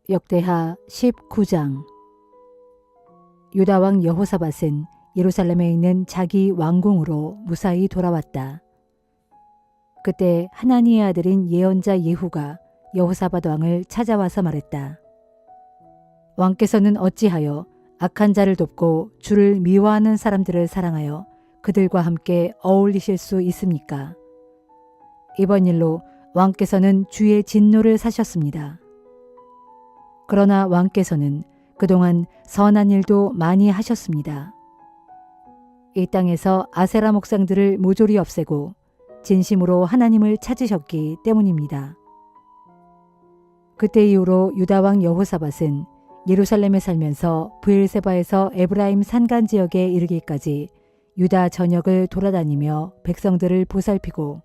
역대하 19장. 유다 왕 여호사밧은 예루살렘에 있는 자기 왕궁으로 무사히 돌아왔다. 그때 하나니의 아들인 예언자 예후가 여호사밧 왕을 찾아와서 말했다. 왕께서는 어찌하여 악한 자를 돕고 주를 미워하는 사람들을 사랑하여 그들과 함께 어울리실 수 있습니까? 이번 일로 왕께서는 주의 진노를 사셨습니다. 그러나 왕께서는 그동안 선한 일도 많이 하셨습니다. 이 땅에서 아세라 목상들을 모조리 없애고 진심으로 하나님을 찾으셨기 때문입니다. 그때 이후로 유다 왕 여호사밧은 예루살렘에 살면서 브엘세바에서 에브라임 산간 지역에 이르기까지 유다 전역을 돌아다니며 백성들을 보살피고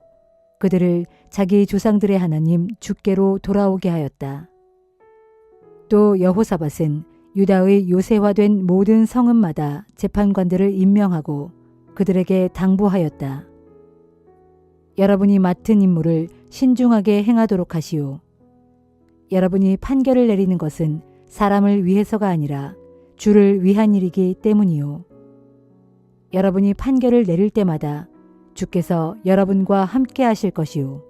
그들을 자기 조상들의 하나님 주께로 돌아오게 하였다. 또 여호사밧은 유다의 요새화된 모든 성읍마다 재판관들을 임명하고 그들에게 당부하였다. 여러분이 맡은 임무를 신중하게 행하도록 하시오. 여러분이 판결을 내리는 것은 사람을 위해서가 아니라 주를 위한 일이기 때문이요. 여러분이 판결을 내릴 때마다 주께서 여러분과 함께 하실 것이요.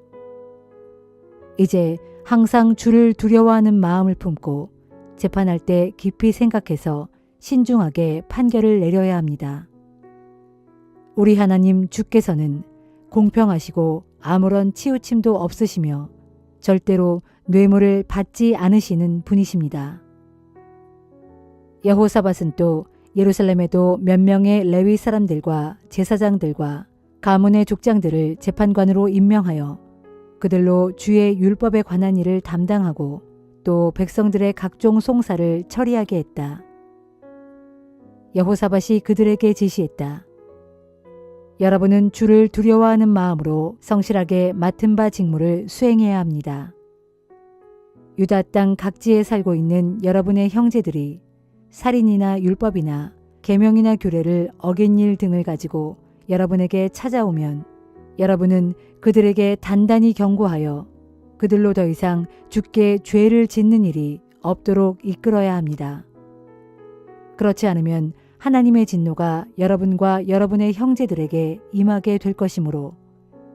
이제 항상 주를 두려워하는 마음을 품고 재판할 때 깊이 생각해서 신중하게 판결을 내려야 합니다. 우리 하나님 주께서는 공평하시고 아무런 치우침도 없으시며 절대로 뇌물을 받지 않으시는 분이십니다. 여호사밧은 또 예루살렘에도 몇 명의 레위 사람들과 제사장들과 가문의 족장들을 재판관으로 임명하여 그들로 주의 율법에 관한 일을 담당하고 또 백성들의 각종 송사를 처리하게 했다. 여호사밧이 그들에게 지시했다. 여러분은 주를 두려워하는 마음으로 성실하게 맡은 바 직무를 수행해야 합니다. 유다 땅 각지에 살고 있는 여러분의 형제들이 살인이나 율법이나 계명이나 규례를 어긴 일 등을 가지고 여러분에게 찾아오면 여러분은 그들에게 단단히 경고하여 그들로 더 이상 주께 죄를 짓는 일이 없도록 이끌어야 합니다. 그렇지 않으면 하나님의 진노가 여러분과 여러분의 형제들에게 임하게 될 것이므로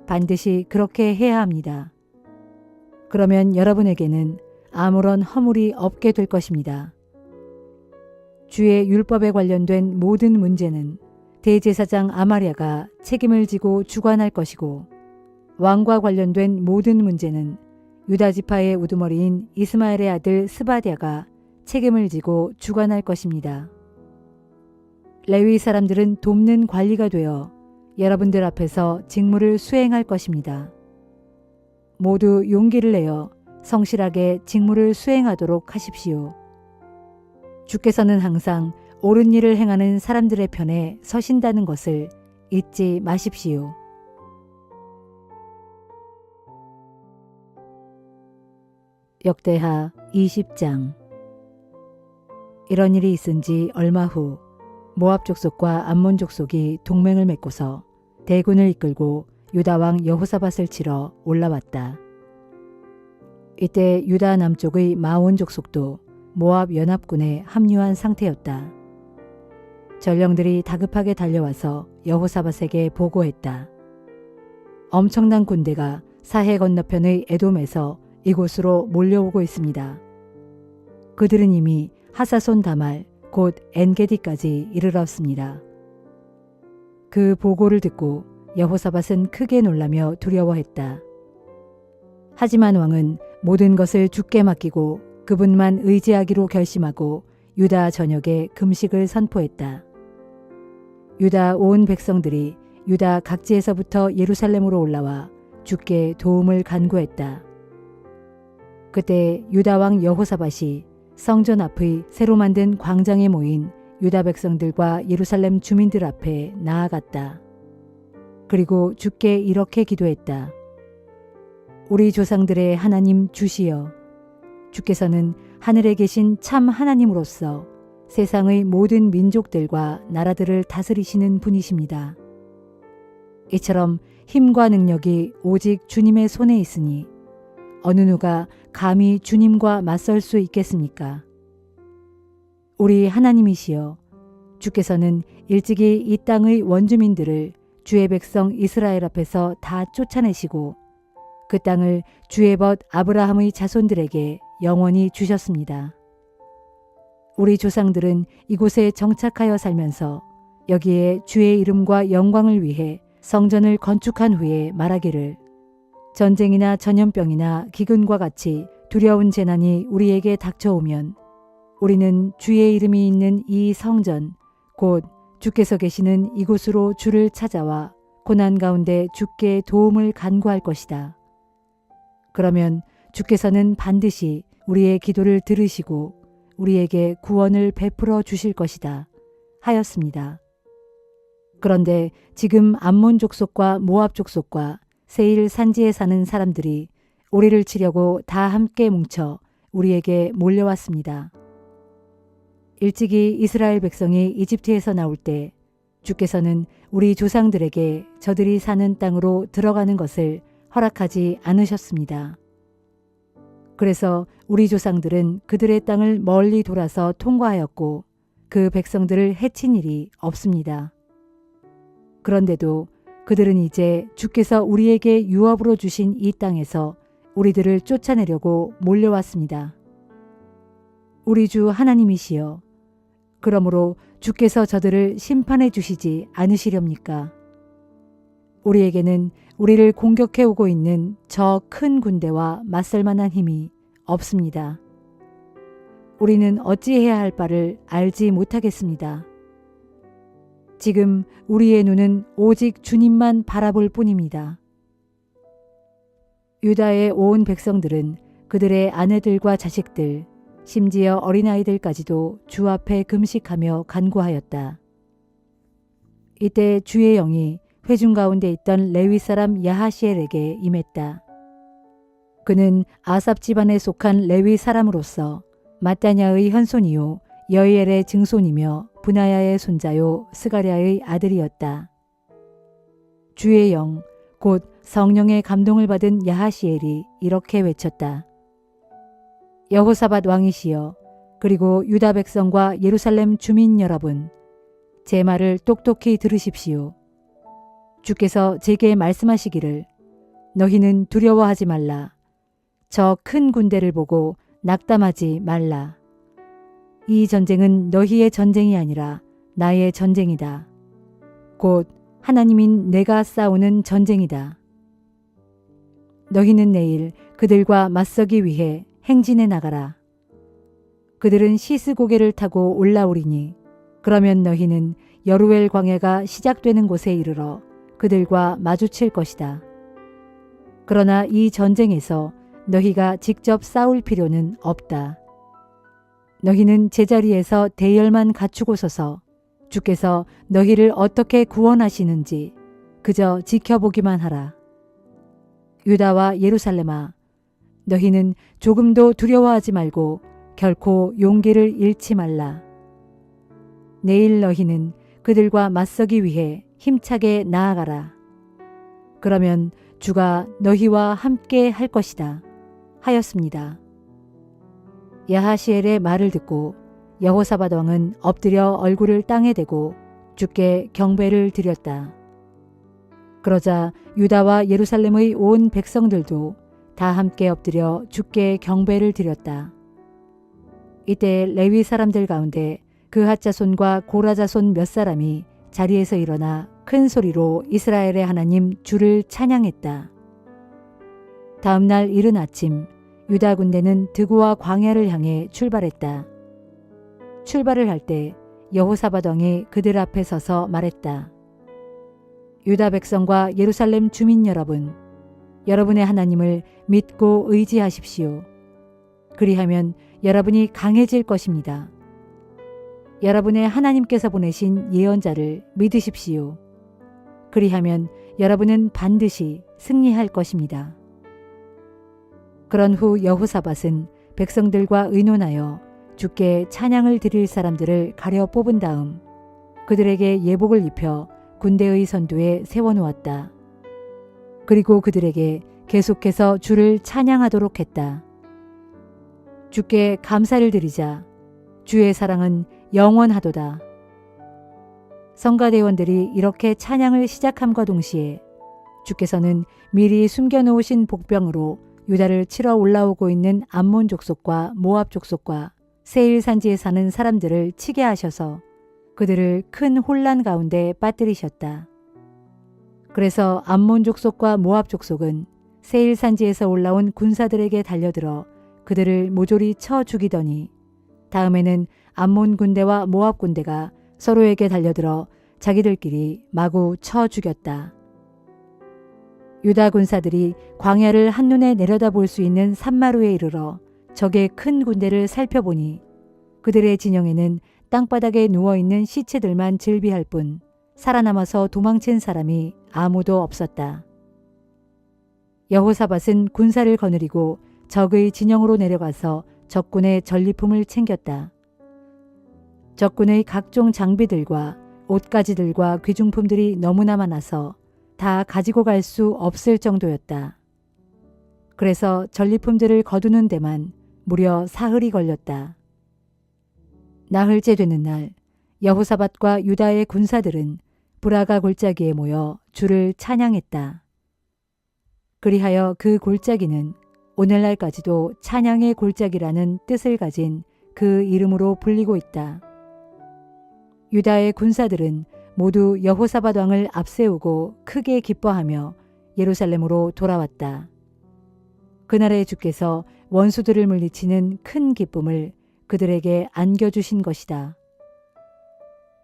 반드시 그렇게 해야 합니다. 그러면 여러분에게는 아무런 허물이 없게 될 것입니다. 주의 율법에 관련된 모든 문제는 대제사장 아마랴가 책임을 지고 주관할 것이고 왕과 관련된 모든 문제는 유다 지파의 우두머리인 이스마엘의 아들 스바랴가 책임을 지고 주관할 것입니다. 레위 사람들은 돕는 관리가 되어 여러분들 앞에서 직무를 수행할 것입니다. 모두 용기를 내어 성실하게 직무를 수행하도록 하십시오. 주께서는 항상 옳은 일을 행하는 사람들의 편에 서신다는 것을 잊지 마십시오. 역대하 20장. 이런 일이 있은 지 얼마 후 모압 족속과 암몬 족속이 동맹을 맺고서 대군을 이끌고 유다 왕 여호사밧을 치러 올라왔다. 이때 유다 남쪽의 마온 족속도 모압 연합군에 합류한 상태였다. 전령들이 다급하게 달려와서 여호사밧에게 보고했다. 엄청난 군대가 사해 건너편의 에돔에서 이곳으로 몰려오고 있습니다. 그들은 이미 하사손 다말 곧 엔게디까지 이르렀습니다. 그 보고를 듣고 여호사밧은 크게 놀라며 두려워했다. 하지만 왕은 모든 것을 주께 맡기고 그분만 의지하기로 결심하고 유다 전역에 금식을 선포했다. 유다 온 백성들이 유다 각지에서부터 예루살렘으로 올라와 주께 도움을 간구했다. 그때 유다 왕 여호사밧이 성전 앞의 새로 만든 광장에 모인 유다 백성들과 예루살렘 주민들 앞에 나아갔다. 그리고 주께 이렇게 기도했다. 우리 조상들의 하나님 주시여, 주께서는 하늘에 계신 참 하나님으로서 세상의 모든 민족들과 나라들을 다스리시는 분이십니다. 이처럼 힘과 능력이 오직 주님의 손에 있으니 어느 누가 감히 주님과 맞설 수 있겠습니까? 우리 하나님이시여, 주께서는 일찍이 이 땅의 원주민들을 주의 백성 이스라엘 앞에서 다 쫓아내시고 그 땅을 주의 벗 아브라함의 자손들에게 영원히 주셨습니다. 우리 조상들은 이곳에 정착하여 살면서 여기에 주의 이름과 영광을 위해 성전을 건축한 후에 말하기를 전쟁이나 전염병이나 기근과 같이 두려운 재난이 우리에게 닥쳐오면 우리는 주의 이름이 있는 이 성전 곧 주께서 계시는 이곳으로 주를 찾아와 고난 가운데 주께 도움을 간구할 것이다. 그러면 주께서는 반드시 우리의 기도를 들으시고 우리에게 구원을 베풀어 주실 것이다 하였습니다. 그런데 지금 암몬 족속과 모압 족속과 세일 산지에 사는 사람들이 우리를 치려고 다 함께 뭉쳐 우리에게 몰려왔습니다. 일찍이 이스라엘 백성이 이집트에서 나올 때 주께서는 우리 조상들에게 저들이 사는 땅으로 들어가는 것을 허락하지 않으셨습니다. 그래서 우리 조상들은 그들의 땅을 멀리 돌아서 통과하였고 그 백성들을 해친 일이 없습니다. 그런데도 그들은 이제 주께서 우리에게 유업으로 주신 이 땅에서 우리들을 쫓아내려고 몰려왔습니다. 우리 주 하나님이시여, 그러므로 주께서 저들을 심판해 주시지 않으시렵니까? 우리에게는 우리를 공격해 오고 있는 저 큰 군대와 맞설 만한 힘이 없습니다. 우리는 어찌해야 할 바를 알지 못하겠습니다. 지금 우리의 눈은 오직 주님만 바라볼 뿐입니다. 유다의 온 백성들은 그들의 아내들과 자식들, 심지어 어린아이들까지도 주 앞에 금식하며 간구하였다. 이때 주의 영이 회중 가운데 있던 레위 사람 야하시엘에게 임했다. 그는 아삽 집안에 속한 레위 사람으로서 마따냐의 현손이요 여이엘의 증손이며 분하야의 손자요 스가랴의 아들이었다. 주의 영, 곧 성령의 감동을 받은 야하시엘이 이렇게 외쳤다. 여호사밧 왕이시여, 그리고 유다 백성과 예루살렘 주민 여러분, 제 말을 똑똑히 들으십시오. 주께서 제게 말씀하시기를 너희는 두려워하지 말라. 저 큰 군대를 보고 낙담하지 말라. 이 전쟁은 너희의 전쟁이 아니라 나의 전쟁이다. 곧 하나님인 내가 싸우는 전쟁이다. 너희는 내일 그들과 맞서기 위해 행진해 나가라. 그들은 시스 고개를 타고 올라오리니 그러면 너희는 여루엘 광야가 시작되는 곳에 이르러 그들과 마주칠 것이다. 그러나 이 전쟁에서 너희가 직접 싸울 필요는 없다. 너희는 제자리에서 대열만 갖추고 서서 주께서 너희를 어떻게 구원하시는지 그저 지켜보기만 하라. 유다와 예루살렘아, 너희는 조금도 두려워하지 말고 결코 용기를 잃지 말라. 내일 너희는 그들과 맞서기 위해 힘차게 나아가라. 그러면 주가 너희와 함께 할 것이다 하였습니다. 야하시엘의 말을 듣고 여호사밧 왕은 엎드려 얼굴을 땅에 대고 주께 경배를 드렸다. 그러자 유다와 예루살렘의 온 백성들도 다 함께 엎드려 주께 경배를 드렸다. 이때 레위 사람들 가운데 그핫 자손과 고라 자손 몇 사람이 자리에서 일어나 큰 소리로 이스라엘의 하나님 주를 찬양했다. 다음 날 이른 아침 유다 군대는 드고와 광야를 향해 출발했다. 출발을 할 때 여호사밧 왕이 그들 앞에 서서 말했다. 유다 백성과 예루살렘 주민 여러분, 여러분의 하나님을 믿고 의지하십시오. 그리하면 여러분이 강해질 것입니다. 여러분의 하나님께서 보내신 예언자를 믿으십시오. 그리하면 여러분은 반드시 승리할 것입니다. 그런 후 여호사밧은 백성들과 의논하여 주께 찬양을 드릴 사람들을 가려 뽑은 다음 그들에게 예복을 입혀 군대의 선두에 세워놓았다. 그리고 그들에게 계속해서 주를 찬양하도록 했다. 주께 감사를 드리자. 주의 사랑은 영원하도다. 성가대원들이 이렇게 찬양을 시작함과 동시에 주께서는 미리 숨겨놓으신 복병으로 유다를 치러 올라오고 있는 암몬 족속과 모압 족속과 세일 산지에 사는 사람들을 치게 하셔서 그들을 큰 혼란 가운데 빠뜨리셨다. 그래서 암몬 족속과 모압 족속은 세일 산지에서 올라온 군사들에게 달려들어 그들을 모조리 쳐 죽이더니 다음에는 암몬 군대와 모압 군대가 서로에게 달려들어 자기들끼리 마구 쳐 죽였다. 유다 군사들이 광야를 한눈에 내려다볼 수 있는 산마루에 이르러 적의 큰 군대를 살펴보니 그들의 진영에는 땅바닥에 누워있는 시체들만 즐비할 뿐 살아남아서 도망친 사람이 아무도 없었다. 여호사밧은 군사를 거느리고 적의 진영으로 내려가서 적군의 전리품을 챙겼다. 적군의 각종 장비들과 옷가지들과 귀중품들이 너무나 많아서 다 가지고 갈 수 없을 정도였다. 그래서 전리품들을 거두는 데만 무려 사흘이 걸렸다. 나흘째 되는 날 여호사밧과 유다의 군사들은 브라가 골짜기에 모여 주를 찬양했다. 그리하여 그 골짜기는 오늘날까지도 찬양의 골짜기라는 뜻을 가진 그 이름으로 불리고 있다. 유다의 군사들은 모두 여호사밧 왕을 앞세우고 크게 기뻐하며 예루살렘으로 돌아왔다. 그날에 주께서 원수들을 물리치는 큰 기쁨을 그들에게 안겨주신 것이다.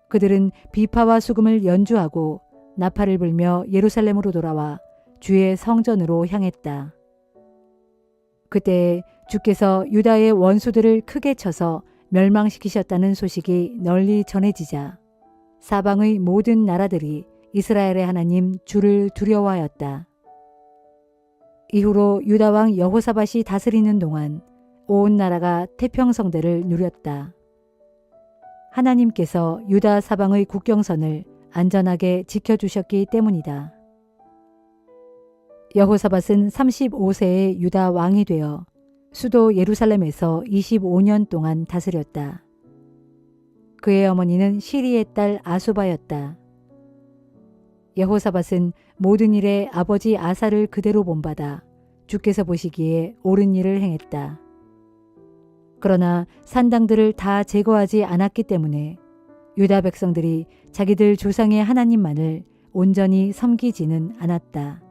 그들은 비파와 수금을 연주하고 나팔을 불며 예루살렘으로 돌아와 주의 성전으로 향했다. 그때 주께서 유다의 원수들을 크게 쳐서 멸망시키셨다는 소식이 널리 전해지자 사방의 모든 나라들이 이스라엘의 하나님 주를 두려워하였다. 이후로 유다 왕 여호사밧이 다스리는 동안 온 나라가 태평성대를 누렸다. 하나님께서 유다 사방의 국경선을 안전하게 지켜주셨기 때문이다. 여호사밧은 35세의 유다 왕이 되어 수도 예루살렘에서 25년 동안 다스렸다. 그의 어머니는 시리의 딸 아수바였다. 여호사밧은 모든 일에 아버지 아사를 그대로 본받아 주께서 보시기에 옳은 일을 행했다. 그러나 산당들을 다 제거하지 않았기 때문에 유다 백성들이 자기들 조상의 하나님만을 온전히 섬기지는 않았다.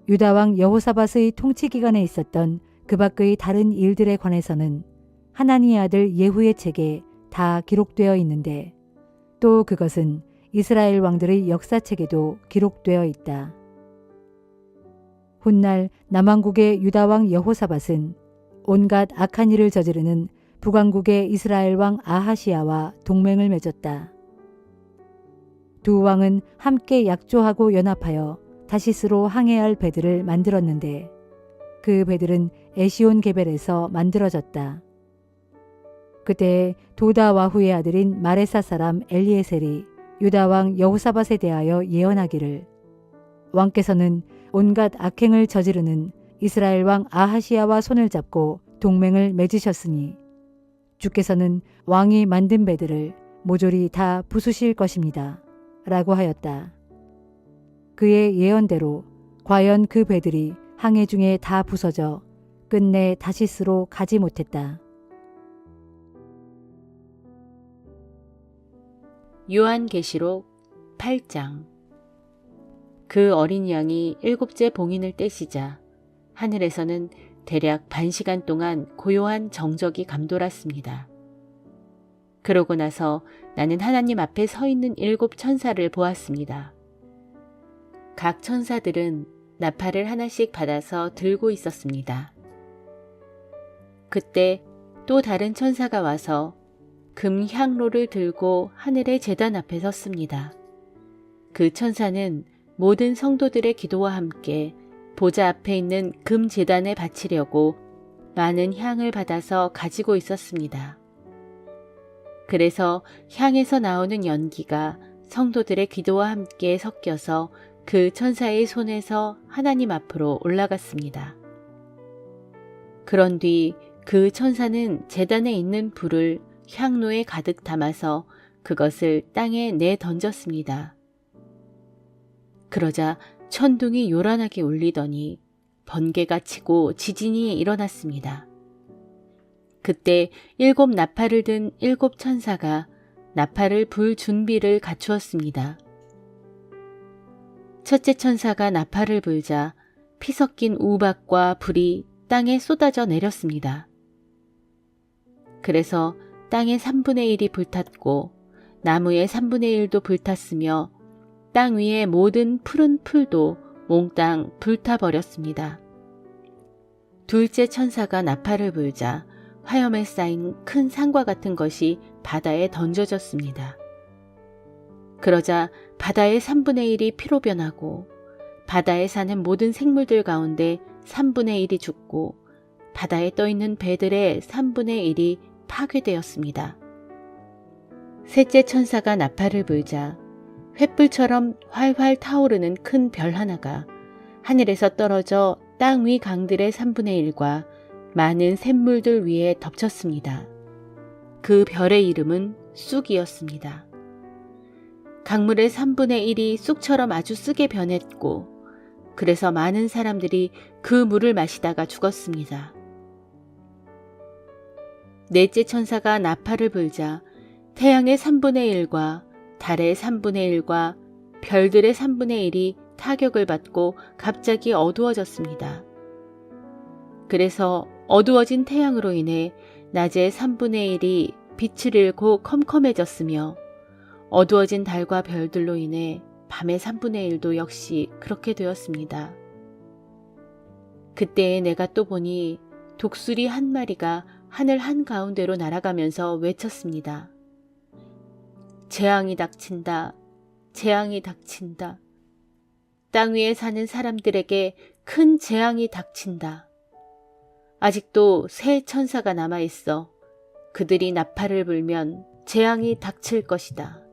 유다 왕 여호사밧의 통치 기간에 있었던 그 밖의 다른 일들에 관해서는 하나니의 아들 예후의 책에 다 기록되어 있는데 또 그것은 이스라엘 왕들의 역사책에도 기록되어 있다. 훗날 남왕국의 유다 왕 여호사밧은 온갖 악한 일을 저지르는 북왕국의 이스라엘 왕 아하시야와 동맹을 맺었다. 두 왕은 함께 약조하고 연합하여 다시스로 항해할 배들을 만들었는데 그 배들은 에시온 게벨에서 만들어졌다. 그때 도다와후의 아들인 마레사 사람 엘리에셀이 유다 왕 여호사밧에 대하여 예언하기를 왕께서는 온갖 악행을 저지르는 이스라엘 왕 아하시야와 손을 잡고 동맹을 맺으셨으니 주께서는 왕이 만든 배들을 모조리 다 부수실 것입니다. 라고 하였다. 그의 예언대로 과연 그 배들이 항해 중에 다 부서져 끝내 다시스로 가지 못했다. 요한계시록 8장. 그 어린 양이 7째 봉인을 떼시자 하늘에서는 대략 반시간 동안 고요한 정적이 감돌았습니다. 그러고 나서 나는 하나님 앞에 서 있는 7 천사를 보았습니다. 각 천사들은 나팔을 하나씩 받아서 들고 있었습니다. 그때 또 다른 천사가 와서 금 향로를 들고 하늘의 제단 앞에 섰습니다. 그 천사는 모든 성도들의 기도와 함께 보좌 앞에 있는 금 제단에 바치려고 많은 향을 받아서 가지고 있었습니다. 그래서 향에서 나오는 연기가 성도들의 기도와 함께 섞여서 그 천사의 손에서 하나님 앞으로 올라갔습니다. 그런 뒤 그 천사는 제단에 있는 불을 향로에 가득 담아서 그것을 땅에 내던졌습니다. 그러자 천둥이 요란하게 울리더니 번개가 치고 지진이 일어났습니다. 그때 7 나팔을 든 7 천사가 나팔을 불 준비를 갖추었습니다. 첫째 천사가 나팔을 불자 피 섞인 우박과 불이 땅에 쏟아져 내렸습니다. 그래서 땅의 3분의 1이 불탔고 나무의 3분의 1도 불탔으며 땅 위의 모든 푸른 풀도 몽땅 불타버렸습니다. 둘째 천사가 나팔을 불자 화염에 쌓인 큰 산과 같은 것이 바다에 던져졌습니다. 그러자 바다의 3분의 1이 피로 변하고 바다에 사는 모든 생물들 가운데 3분의 1이 죽고 바다에 떠있는 배들의 3분의 1이 파괴되었습니다. 셋째 천사가 나팔을 불자 횃불처럼 활활 타오르는 큰 별 하나가 하늘에서 떨어져 땅 위 강들의 3분의 1과 많은 샘물들 위에 덮쳤습니다. 그 별의 이름은 쑥이었습니다. 강물의 3분의 1이 쑥처럼 아주 쓰게 변했고 그래서 많은 사람들이 그 물을 마시다가 죽었습니다. 넷째 천사가 나팔을 불자 태양의 3분의 1과 달의 3분의 1과 별들의 3분의 1이 타격을 받고 갑자기 어두워졌습니다. 그래서 어두워진 태양으로 인해 낮의 3분의 1이 빛을 잃고 컴컴해졌으며 어두워진 달과 별들로 인해 밤의 3분의 1도 역시 그렇게 되었습니다. 그때에 내가 또 보니 독수리 한 마리가 하늘 한가운데로 날아가면서 외쳤습니다. 재앙이 닥친다. 재앙이 닥친다. 땅 위에 사는 사람들에게 큰 재앙이 닥친다. 아직도 세 천사가 남아있어 그들이 나팔을 불면 재앙이 닥칠 것이다.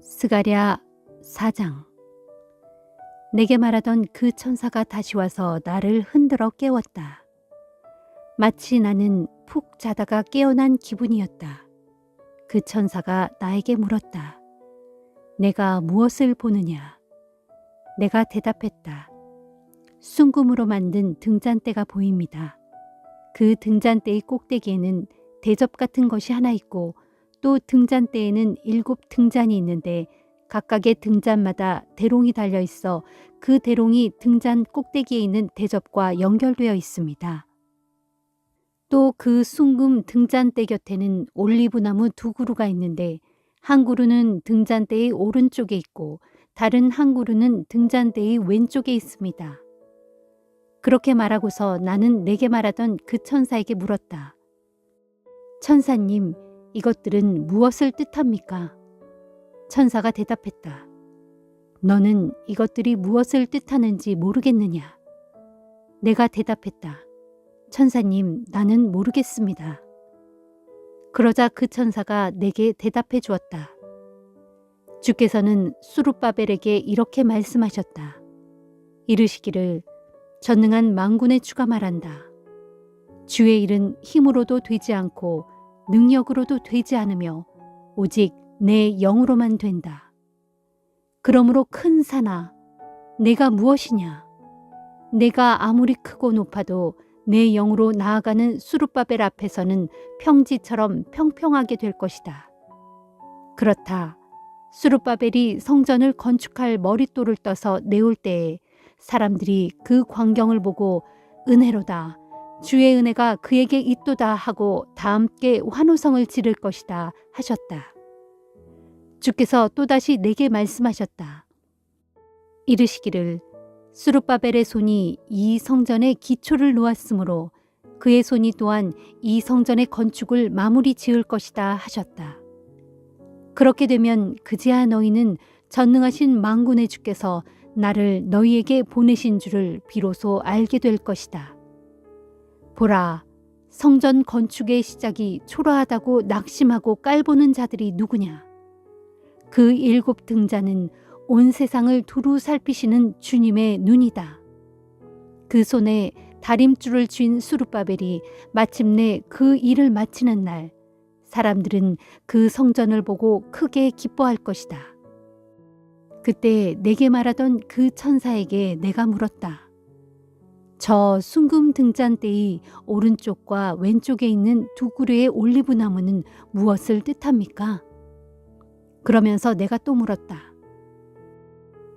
스가랴 4장. 내게 말하던 그 천사가 다시 와서 나를 흔들어 깨웠다. 마치 나는 푹 자다가 깨어난 기분이었다. 그 천사가 나에게 물었다. 내가 무엇을 보느냐? 내가 대답했다. 순금으로 만든 등잔대가 보입니다. 그 등잔대의 꼭대기에는 대접 같은 것이 하나 있고 또 등잔대에는 7 등잔이 있는데 각각의 등잔마다 대롱이 달려 있어 그 대롱이 등잔 꼭대기에 있는 대접과 연결되어 있습니다. 또 그 순금 등잔대 곁에는 올리브나무 2 그루가 있는데 한 그루는 등잔대의 오른쪽에 있고 다른 한 그루는 등잔대의 왼쪽에 있습니다. 그렇게 말하고서 나는 내게 말하던 그 천사에게 물었다. 천사님, 이것들은 무엇을 뜻합니까? 천사가 대답했다. 너는 이것들이 무엇을 뜻하는지 모르겠느냐? 내가 대답했다. 천사님, 나는 모르겠습니다. 그러자 그 천사가 내게 대답해 주었다. 주께서는 수룹바벨에게 이렇게 말씀하셨다. 이르시기를 전능한 만군의 주가 말한다. 주의 일은 힘으로도 되지 않고 능력으로도 되지 않으며 오직 내 영으로만 된다. 그러므로 큰 산아, 내가 무엇이냐? 내가 아무리 크고 높아도 내 영으로 나아가는 수룹바벨 앞에서는 평지처럼 평평하게 될 것이다. 그렇다. 수룹바벨이 성전을 건축할 머릿돌을 떠서 내올 때에 사람들이 그 광경을 보고 은혜로다. 주의 은혜가 그에게 있도다 하고 다 함께 환호성을 지를 것이다 하셨다. 주께서 또다시 내게 말씀하셨다. 이르시기를 수룹바벨의 손이 이 성전의 기초를 놓았으므로 그의 손이 또한 이 성전의 건축을 마무리 지을 것이다 하셨다. 그렇게 되면 그제야 너희는 전능하신 만군의 주께서 나를 너희에게 보내신 줄을 비로소 알게 될 것이다. 보라, 성전 건축의 시작이 초라하다고 낙심하고 깔보는 자들이 누구냐? 그 7 등잔은 온 세상을 두루 살피시는 주님의 눈이다. 그 손에 다림줄을 쥔 수룹바벨이 마침내 그 일을 마치는 날, 사람들은 그 성전을 보고 크게 기뻐할 것이다. 그때 내게 말하던 그 천사에게 내가 물었다. 저 순금 등잔대의 오른쪽과 왼쪽에 있는 2그루의 올리브 나무는 무엇을 뜻합니까? 그러면서 내가 또 물었다.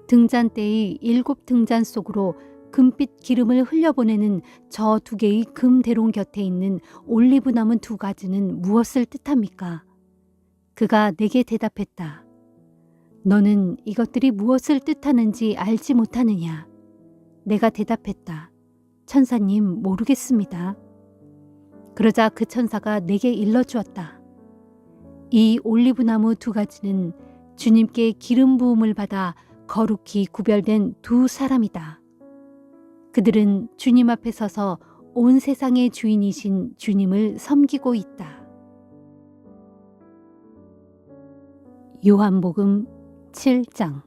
등잔대의 7 등잔 속으로 금빛 기름을 흘려보내는 저 2개의 금 대롱 곁에 있는 올리브 나무 2가지는 무엇을 뜻합니까? 그가 내게 대답했다. 너는 이것들이 무엇을 뜻하는지 알지 못하느냐? 내가 대답했다. 천사님, 모르겠습니다. 그러자 그 천사가 내게 일러주었다. 이 올리브 나무 2가지는 주님께 기름 부음을 받아 거룩히 구별된 2 사람이다. 그들은 주님 앞에 서서 온 세상의 주인이신 주님을 섬기고 있다. 요한복음 7장.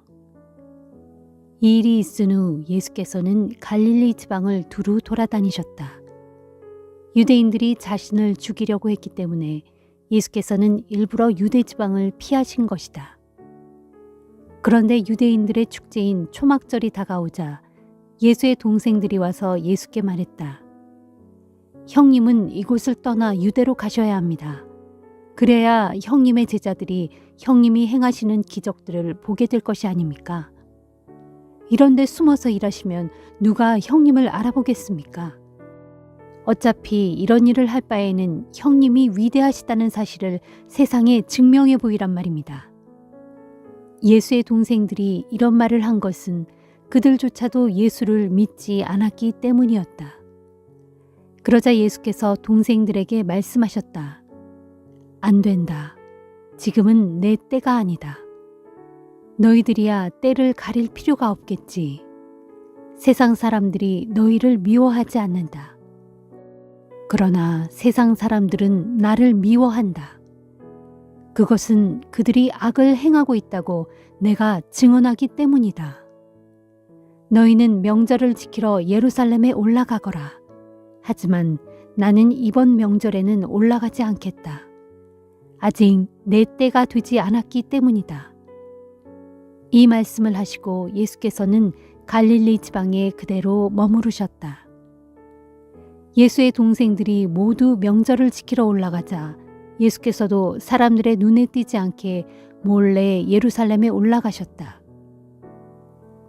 이 일이 있은 후 예수께서는 갈릴리 지방을 두루 돌아다니셨다. 유대인들이 자신을 죽이려고 했기 때문에 예수께서는 일부러 유대 지방을 피하신 것이다. 그런데 유대인들의 축제인 초막절이 다가오자 예수의 동생들이 와서 예수께 말했다. 형님은 이곳을 떠나 유대로 가셔야 합니다. 그래야 형님의 제자들이 형님이 행하시는 기적들을 보게 될 것이 아닙니까? 이런데 숨어서 일하시면 누가 형님을 알아보겠습니까? 어차피 이런 일을 할 바에는 형님이 위대하시다는 사실을 세상에 증명해 보이란 말입니다. 예수의 동생들이 이런 말을 한 것은 그들조차도 예수를 믿지 않았기 때문이었다. 그러자 예수께서 동생들에게 말씀하셨다. 안 된다. 지금은 내 때가 아니다. 너희들이야 때를 가릴 필요가 없겠지. 세상 사람들이 너희를 미워하지 않는다. 그러나 세상 사람들은 나를 미워한다. 그것은 그들이 악을 행하고 있다고 내가 증언하기 때문이다. 너희는 명절을 지키러 예루살렘에 올라가거라. 하지만 나는 이번 명절에는 올라가지 않겠다. 아직 내 때가 되지 않았기 때문이다. 이 말씀을 하시고 예수께서는 갈릴리 지방에 그대로 머무르셨다. 예수의 동생들이 모두 명절을 지키러 올라가자 예수께서도 사람들의 눈에 띄지 않게 몰래 예루살렘에 올라가셨다.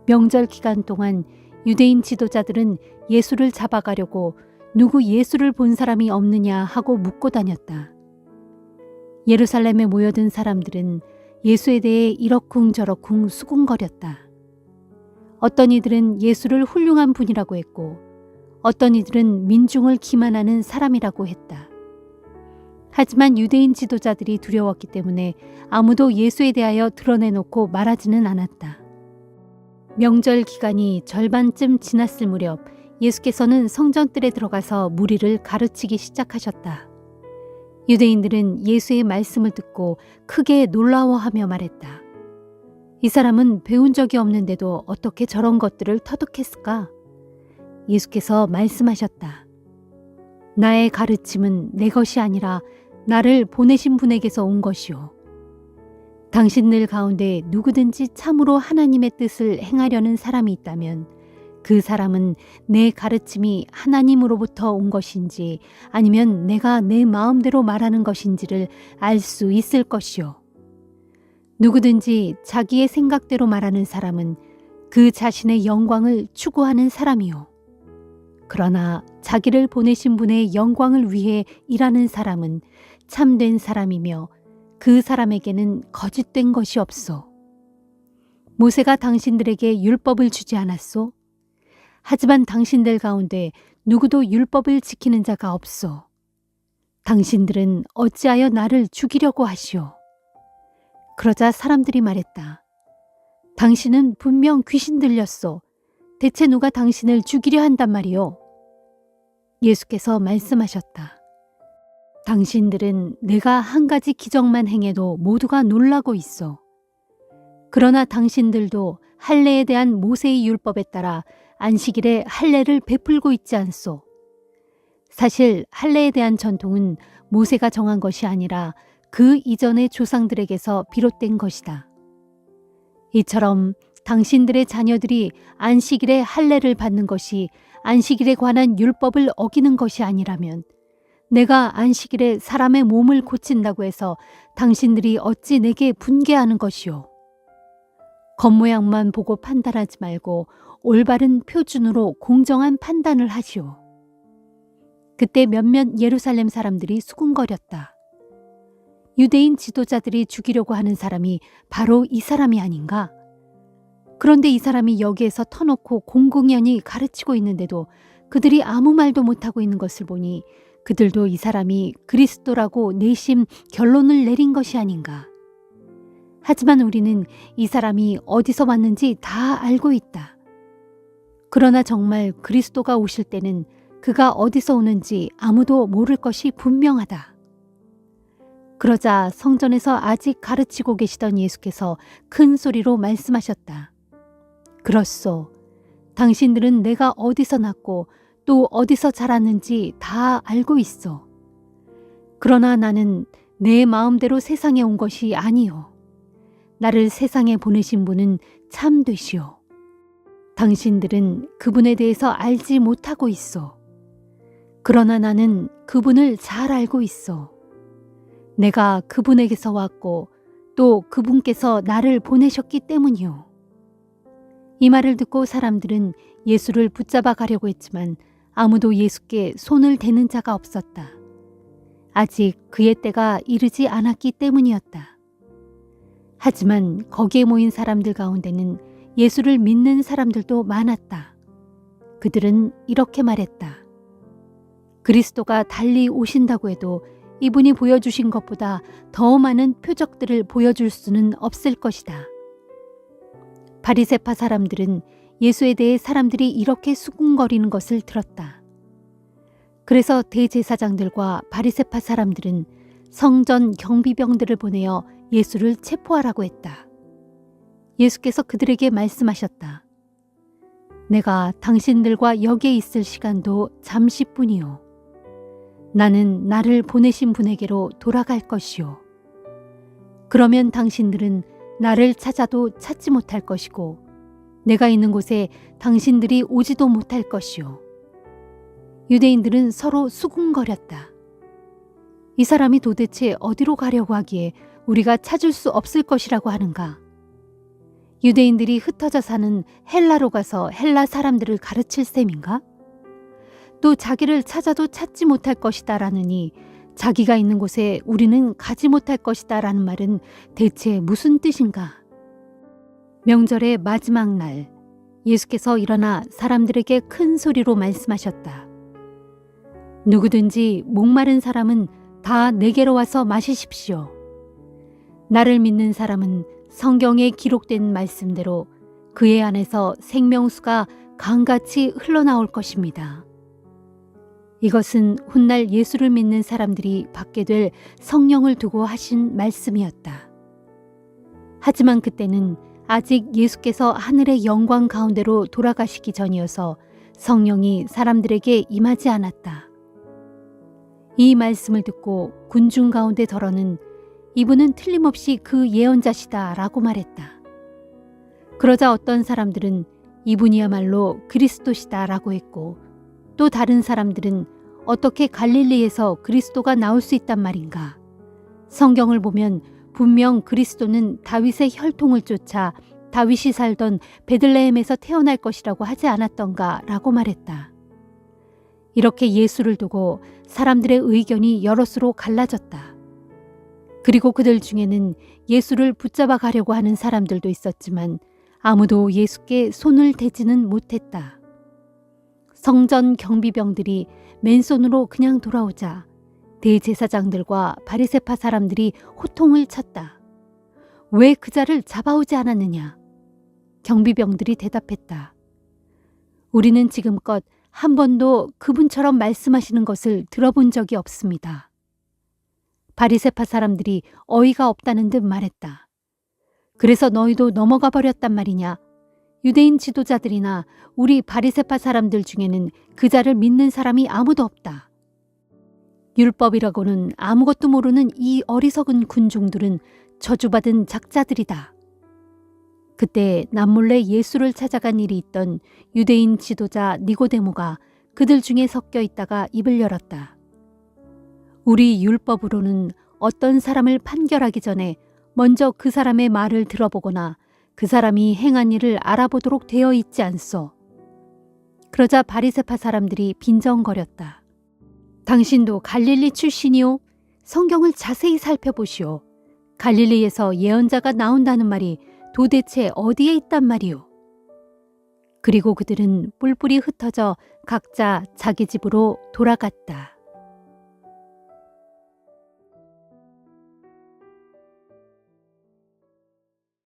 명절 기간 동안 유대인 지도자들은 예수를 잡아가려고 누구 예수를 본 사람이 없느냐 하고 묻고 다녔다. 예루살렘에 모여든 사람들은 예수에 대해 이러쿵저러쿵 수군거렸다. 어떤 이들은 예수를 훌륭한 분이라고 했고 어떤 이들은 민중을 기만하는 사람이라고 했다. 하지만 유대인 지도자들이 두려웠기 때문에 아무도 예수에 대하여 드러내놓고 말하지는 않았다. 명절 기간이 절반쯤 지났을 무렵 예수께서는 성전뜰에 들어가서 무리를 가르치기 시작하셨다. 유대인들은 예수의 말씀을 듣고 크게 놀라워하며 말했다. 이 사람은 배운 적이 없는데도 어떻게 저런 것들을 터득했을까? 예수께서 말씀하셨다. 나의 가르침은 내 것이 아니라 나를 보내신 분에게서 온 것이요. 당신들 가운데 누구든지 참으로 하나님의 뜻을 행하려는 사람이 있다면 그 사람은 내 가르침이 하나님으로부터 온 것인지 아니면 내가 내 마음대로 말하는 것인지를 알 수 있을 것이요. 누구든지 자기의 생각대로 말하는 사람은 그 자신의 영광을 추구하는 사람이요. 그러나 자기를 보내신 분의 영광을 위해 일하는 사람은 참된 사람이며 그 사람에게는 거짓된 것이 없소. 모세가 당신들에게 율법을 주지 않았소? 하지만 당신들 가운데 누구도 율법을 지키는 자가 없소. 당신들은 어찌하여 나를 죽이려고 하시오? 그러자 사람들이 말했다. 당신은 분명 귀신 들렸소. 대체 누가 당신을 죽이려 한단 말이오? 예수께서 말씀하셨다. 당신들은 내가 한 가지 기적만 행해도 모두가 놀라고 있어. 그러나 당신들도 할례에 대한 모세의 율법에 따라 안식일에 할례를 베풀고 있지 않소. 사실 할례에 대한 전통은 모세가 정한 것이 아니라 그 이전의 조상들에게서 비롯된 것이다. 이처럼 당신들의 자녀들이 안식일에 할례를 받는 것이 안식일에 관한 율법을 어기는 것이 아니라면 내가 안식일에 사람의 몸을 고친다고 해서 당신들이 어찌 내게 분개하는 것이오. 겉모양만 보고 판단하지 말고 올바른 표준으로 공정한 판단을 하시오. 그때 몇몇 예루살렘 사람들이 수군거렸다. 유대인 지도자들이 죽이려고 하는 사람이 바로 이 사람이 아닌가? 그런데 이 사람이 여기에서 터놓고 공공연히 가르치고 있는데도 그들이 아무 말도 못하고 있는 것을 보니 그들도 이 사람이 그리스도라고 내심 결론을 내린 것이 아닌가. 하지만 우리는 이 사람이 어디서 왔는지 다 알고 있다. 그러나 정말 그리스도가 오실 때는 그가 어디서 오는지 아무도 모를 것이 분명하다. 그러자 성전에서 아직 가르치고 계시던 예수께서 큰 소리로 말씀하셨다. 그렇소. 당신들은 내가 어디서 났고 또 어디서 자랐는지 다 알고 있어. 그러나 나는 내 마음대로 세상에 온 것이 아니요. 나를 세상에 보내신 분은 참 되시오. 당신들은 그분에 대해서 알지 못하고 있어. 그러나 나는 그분을 잘 알고 있어. 내가 그분에게서 왔고 또 그분께서 나를 보내셨기 때문이요. 이 말을 듣고 사람들은 예수를 붙잡아 가려고 했지만 아무도 예수께 손을 대는 자가 없었다. 아직 그의 때가 이르지 않았기 때문이었다. 하지만 거기에 모인 사람들 가운데는 예수를 믿는 사람들도 많았다. 그들은 이렇게 말했다. 그리스도가 달리 오신다고 해도 이분이 보여주신 것보다 더 많은 표적들을 보여줄 수는 없을 것이다. 바리새파 사람들은 예수에 대해 사람들이 이렇게 수군거리는 것을 들었다. 그래서 대제사장들과 바리새파 사람들은 성전 경비병들을 보내어 예수를 체포하라고 했다. 예수께서 그들에게 말씀하셨다. 내가 당신들과 여기에 있을 시간도 잠시뿐이요. 나는 나를 보내신 분에게로 돌아갈 것이요. 그러면 당신들은 나를 찾아도 찾지 못할 것이고 내가 있는 곳에 당신들이 오지도 못할 것이요. 유대인들은 서로 수군거렸다. 이 사람이 도대체 어디로 가려고 하기에 우리가 찾을 수 없을 것이라고 하는가? 유대인들이 흩어져 사는 헬라로 가서 헬라 사람들을 가르칠 셈인가? 또 자기를 찾아도 찾지 못할 것이다 라느니 자기가 있는 곳에 우리는 가지 못할 것이다 라는 말은 대체 무슨 뜻인가? 명절의 마지막 날 예수께서 일어나 사람들에게 큰 소리로 말씀하셨다. 누구든지 목마른 사람은 다 내게로 와서 마시십시오. 나를 믿는 사람은 성경에 기록된 말씀대로 그의 안에서 생명수가 강같이 흘러나올 것입니다. 이것은 훗날 예수를 믿는 사람들이 받게 될 성령을 두고 하신 말씀이었다. 하지만 그때는 아직 예수께서 하늘의 영광 가운데로 돌아가시기 전이어서 성령이 사람들에게 임하지 않았다. 이 말씀을 듣고 군중 가운데 더러는 이분은 틀림없이 그 예언자시다 라고 말했다. 그러자 어떤 사람들은 이분이야말로 그리스도시다 라고 했고 또 다른 사람들은 어떻게 갈릴리에서 그리스도가 나올 수 있단 말인가? 성경을 보면 분명 그리스도는 다윗의 혈통을 쫓아 다윗이 살던 베들레헴에서 태어날 것이라고 하지 않았던가 라고 말했다. 이렇게 예수를 두고 사람들의 의견이 여럿으로 갈라졌다. 그리고 그들 중에는 예수를 붙잡아 가려고 하는 사람들도 있었지만 아무도 예수께 손을 대지는 못했다. 성전 경비병들이 맨손으로 그냥 돌아오자 대제사장들과 바리새파 사람들이 호통을 쳤다. 왜 그자를 잡아오지 않았느냐? 경비병들이 대답했다. 우리는 지금껏 한 번도 그분처럼 말씀하시는 것을 들어본 적이 없습니다. 바리새파 사람들이 어이가 없다는 듯 말했다. 그래서 너희도 넘어가 버렸단 말이냐? 유대인 지도자들이나 우리 바리새파 사람들 중에는 그 자를 믿는 사람이 아무도 없다. 율법이라고는 아무것도 모르는 이 어리석은 군중들은 저주받은 작자들이다. 그때 남몰래 예수를 찾아간 일이 있던 유대인 지도자 니고데모가 그들 중에 섞여 있다가 입을 열었다. 우리 율법으로는 어떤 사람을 판결하기 전에 먼저 그 사람의 말을 들어보거나 그 사람이 행한 일을 알아보도록 되어 있지 않소. 그러자 바리새파 사람들이 빈정거렸다. 당신도 갈릴리 출신이요? 성경을 자세히 살펴보시오. 갈릴리에서 예언자가 나온다는 말이 도대체 어디에 있단 말이오? 그리고 그들은 뿔뿔이 흩어져 각자 자기 집으로 돌아갔다.